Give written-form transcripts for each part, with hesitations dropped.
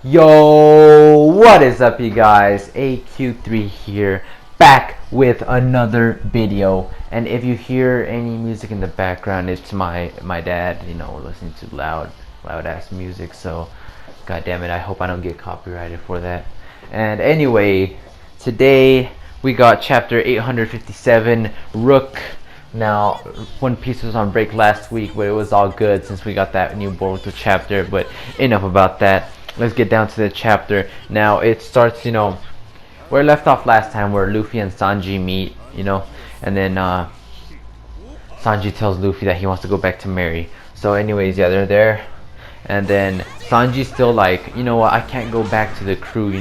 Yo, what is up, you guys? AQ3 here, back with another video. And if you hear any music in the background, it's my dad, listening to loud ass music. So, god damn it, I hope I don't get copyrighted for that. And anyway, today we got chapter 857, Rook. Now, One Piece was on break last week, but it was all good since we got that new Boruto chapter. But enough about that. Let's get down to the chapter. Now, it starts, where it left off last time, where Luffy and Sanji meet, and then Sanji tells Luffy that he wants to go back to Mary. So anyways, yeah, they're there. And then Sanji's still like, you know what, I can't go back to the crew,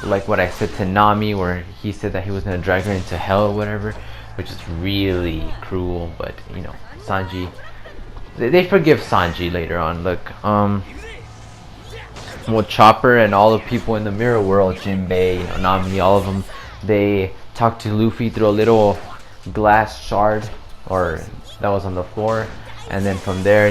like what I said to Nami, where he said that he was going to drag her into hell or whatever, which is really cruel. But, Sanji, they forgive Sanji later on. Look, well, Chopper and all the people in the mirror world, Jinbei, Nami, all of them, they talked to Luffy through a little glass shard or that was on the floor. And then from there,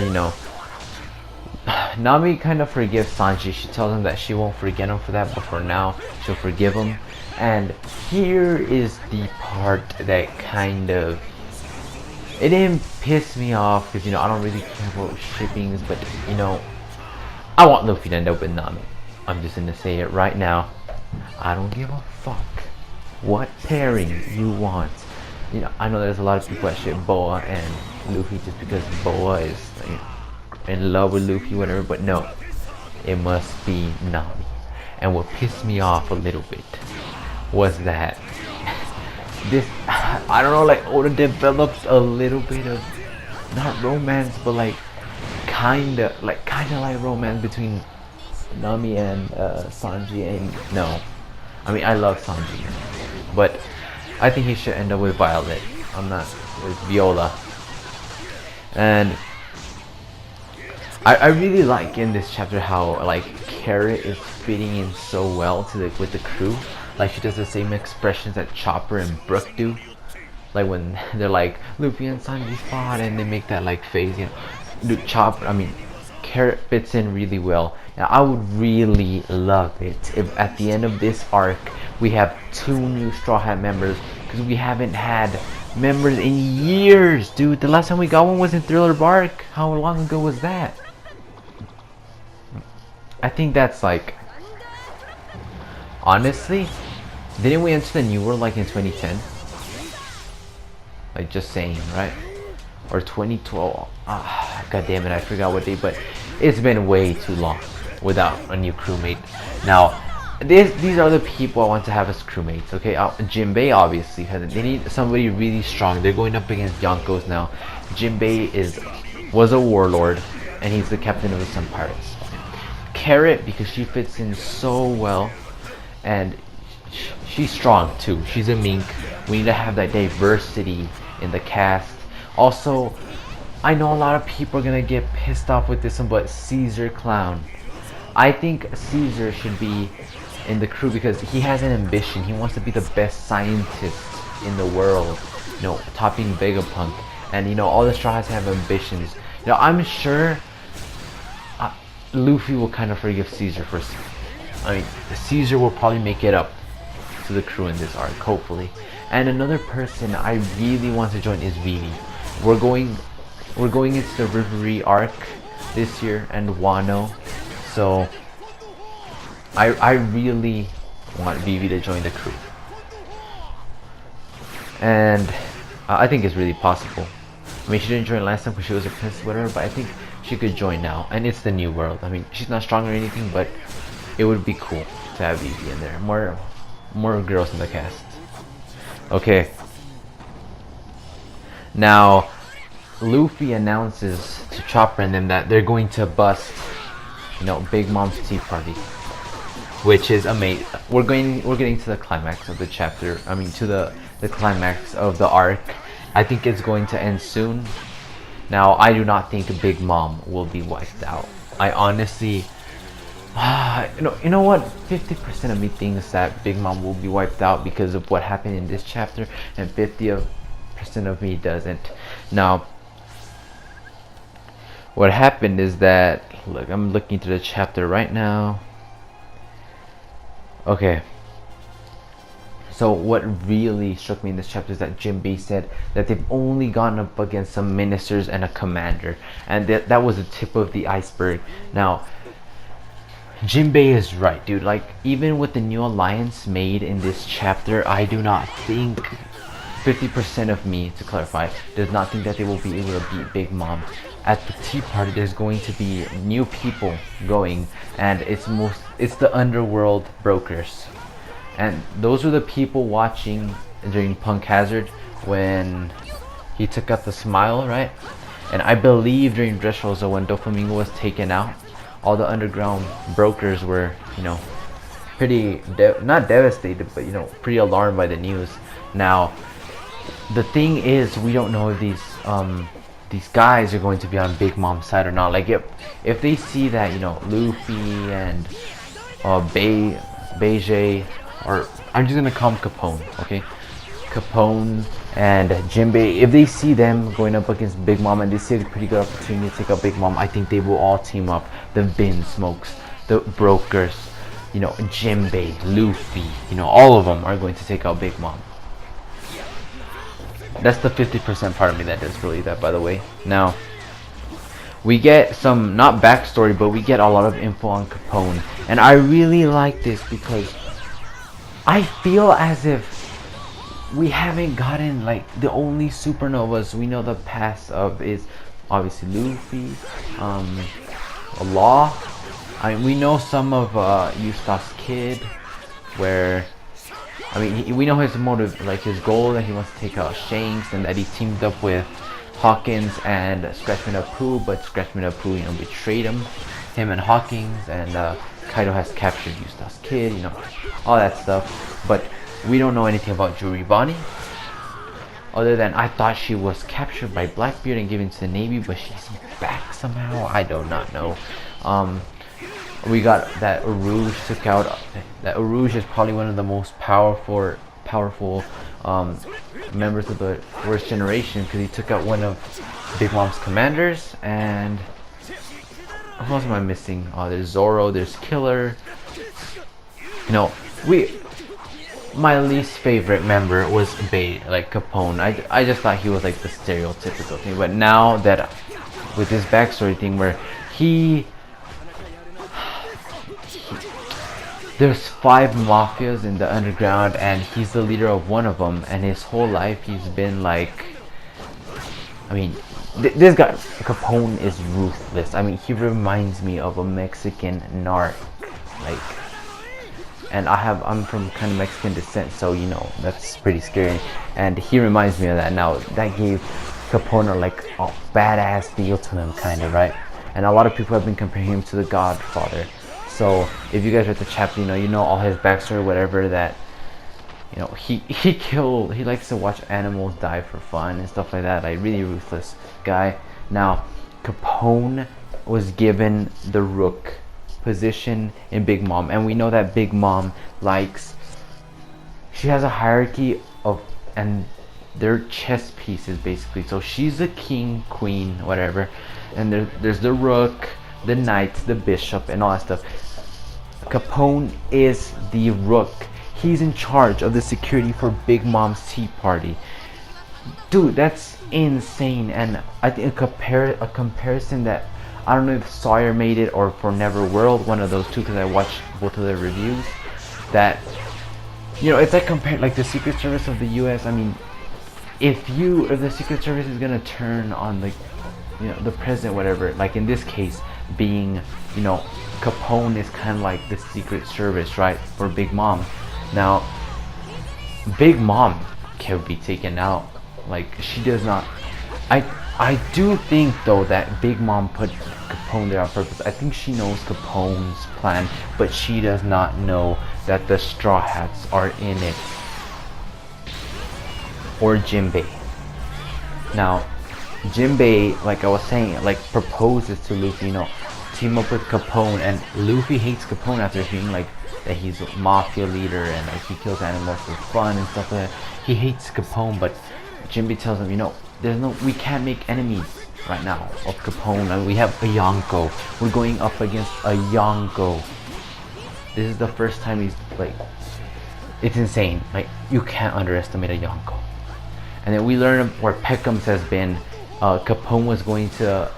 Nami kind of forgives Sanji. She tells him that she won't forget him for that, but for now she'll forgive him. And here is the part that kind of, it didn't piss me off because I don't really care about shippings, but I want Luffy to end up with Nami. I'm just gonna say it right now. I don't give a fuck what pairing you want. I know there's a lot of people that ship Boa and Luffy just because Boa is in love with Luffy, whatever. But no, it must be Nami. And what pissed me off a little bit was that this, I don't know, like Oda developed a little bit of not romance, but like kinda like romance between Nami and Sanji. And no, I mean, I love Sanji, but I think he should end up with Violet. I'm not with Viola. And I really like in this chapter how like Carrot is fitting in so well to with the crew. Like she does the same expressions that Chopper and Brook do. Like when they're like Luffy and Sanji fought, and they make that like face, Dude, Carrot fits in really well. Now, I would really love it if at the end of this arc we have 2 new Straw Hat members, because we haven't had members in years, dude. The last time we got one was in Thriller Bark. How long ago was that? I think that's like, honestly, didn't we enter the new world like in 2010? Like, just saying, right? Or 2012. God damn it, I forgot what date, but it's been way too long without a new crewmate. Now, these are the people I want to have as crewmates, okay? Jinbei, obviously, they need somebody really strong. They're going up against Yonkos now. Jinbei was a warlord, and he's the captain of the Sun Pirates. Carrot, because she fits in so well, and she's strong too. She's a mink. We need to have that diversity in the cast. Also, I know a lot of people are gonna get pissed off with this one, but Caesar Clown, I think Caesar should be in the crew because he has an ambition. He wants to be the best scientist in the world, topping Vegapunk. And all the Straw Hats have ambitions. I'm sure Luffy will kind of forgive Caesar for, Caesar will probably make it up to the crew in this arc, hopefully. And another person I really want to join is Vivi. We're going into the Reverie arc this year and Wano, so I really want Vivi to join the crew, and I think it's really possible. She didn't join last time because she was a princess, whatever, but I think she could join now, and it's the new world. She's not strong or anything, but it would be cool to have Vivi in there. More girls in the cast. Okay. Now, Luffy announces to Chopper and them that they're going to bust, Big Mom's tea party, which is amazing. We're getting to the climax of the chapter. To the climax of the arc. I think it's going to end soon. Now, I do not think Big Mom will be wiped out. I honestly, you know what? 50% of me thinks that Big Mom will be wiped out because of what happened in this chapter, and 50% of me doesn't. Now, what happened is that, look, I'm looking through the chapter right now. Okay. So what really struck me in this chapter is that Jinbei said that they've only gone up against some ministers and a commander, and that was the tip of the iceberg. Now, Jinbei is right, dude. Like, even with the new alliance made in this chapter, I do not think 50% of me, to clarify, does not think that they will be able to beat Big Mom. At the tea party, there's going to be new people going, and it's the underworld brokers. And those were the people watching during Punk Hazard when he took out the smile, right? And I believe during Dressrosa when Doflamingo was taken out, all the underground brokers were, pretty, not devastated, but, pretty alarmed by the news. Now, the thing is, we don't know if these guys are going to be on Big Mom's side or not. Like, if they see that, Luffy and Beige, or I'm just gonna call him Capone, okay? Capone and Jinbei, if they see them going up against Big Mom and they see a pretty good opportunity to take out Big Mom, I think they will all team up. The Bin Smokes, the Brokers, Jinbei, Luffy, all of them are going to take out Big Mom. That's the 50% part of me that does believe that, by the way. Now, we get some, not backstory, but we get a lot of info on Capone. And I really like this because I feel as if we haven't gotten, like, the only supernovas we know the past of is obviously Luffy, Law. I mean, we know some of Eustace Kid, where, we know his motive, like his goal, that he wants to take out Shanks, and that he teamed up with Hawkins and Scratchman Apu, but Scratchman Apu, betrayed him and Hawkins, and Kaido has captured Eustace Kid, all that stuff. But we don't know anything about Juri Bonnie, other than I thought she was captured by Blackbeard and given to the Navy, but she's back somehow. I do not know. We got that Urouge took out. That Urouge is probably one of the most powerful members of the worst generation, because he took out one of Big Mom's commanders. And who else am I missing? There's Zoro, there's Killer. My least favorite member was Capone. I just thought he was like the stereotypical thing. But now that with this backstory thing where there's 5 mafias in the underground and he's the leader of one of them, and his whole life he's been like, this guy Capone is ruthless. He reminds me of a Mexican narc, and I'm from kind of Mexican descent, so that's pretty scary, and he reminds me of that. Now that gave Capone like a badass feel to him, kind of, right? And a lot of people have been comparing him to the Godfather. So if you guys read the chapter, you know all his backstory, whatever, that he likes to watch animals die for fun and stuff like that. Like, really ruthless guy. Now, Capone was given the Rook position in Big Mom, and we know that Big Mom she has a hierarchy of, and they're chess pieces basically. So she's the king, queen, whatever, and there's the Rook, the knight, the bishop, and all that stuff. Capone is the Rook. He's in charge of the security for Big Mom's tea party. Dude, that's insane. And I think a comparison that, I don't know if Sawyer made it or for Neverworld, one of those two, because I watched both of their reviews, that it's like the Secret Service of the US. If the Secret Service is gonna turn on the president, whatever, like in this case being, Capone is kind of like the Secret Service, right, for Big Mom. Now, Big Mom can be taken out. Like, she does not. I do think though that Big Mom put Capone there on purpose. I think she knows Capone's plan, but she does not know that the Straw Hats are in it, or Jinbei. Now, Jinbei, like I was saying, proposes to Luffy, team up with Capone, and Luffy hates Capone after hearing that he's a mafia leader and he kills animals for fun and stuff like that. He hates Capone, but Jinbei tells him, we can't make enemies right now of Capone. We have a Yonko. We're going up against a Yonko. This is the first time he's like, it's insane. Like, you can't underestimate a Yonko. And then we learn where Peckham's has been. Capone was going to,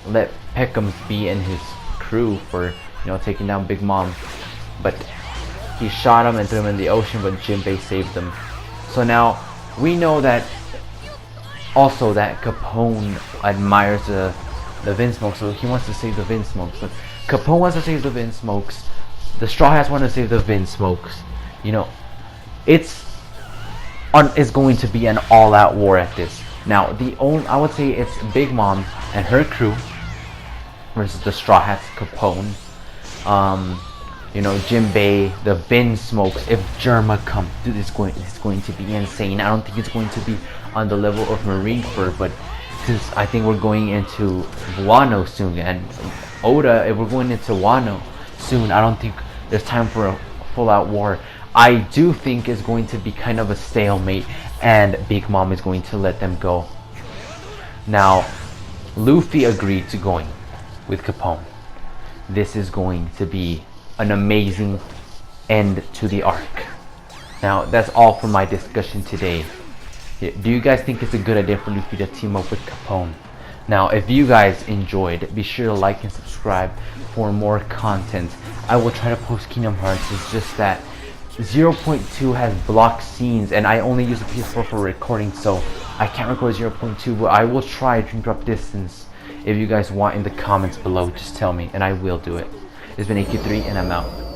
let Peckham's be in his crew for, taking down Big Mom. But he shot him and threw him in the ocean, but Jinbei saved him. So now we know that also that Capone admires the Vinsmoke, so he wants to save the Vinsmokes. But Capone wants to save the Vinsmokes. The Straw Hats want to save the Vinsmokes. It's going to be an all-out war at this. Now, I would say it's Big Mom and her crew versus the Straw Hats, Capone, Jinbei, the Vinsmokes. If Germa comes, dude, it's going to be insane. I don't think it's going to be on the level of Marineford, but since I think we're going into Wano soon, and Oda, if we're going into Wano soon, I don't think there's time for a full-out war. I do think it's going to be kind of a stalemate, and Big Mom is going to let them go. Now, Luffy agreed to going with Capone. This is going to be an amazing end to the arc. Now, that's all for my discussion today. Do you guys think it's a good idea for Luffy to team up with Capone? Now, if you guys enjoyed, be sure to like and subscribe for more content. I will try to post Kingdom Hearts. It's just that 0.2 has blocked scenes, and I only use the PS4 for recording, so I can't record 0.2, but I will try to drop distance. If you guys want in the comments below, just tell me, and I will do it. It's been AQ3, and I'm out.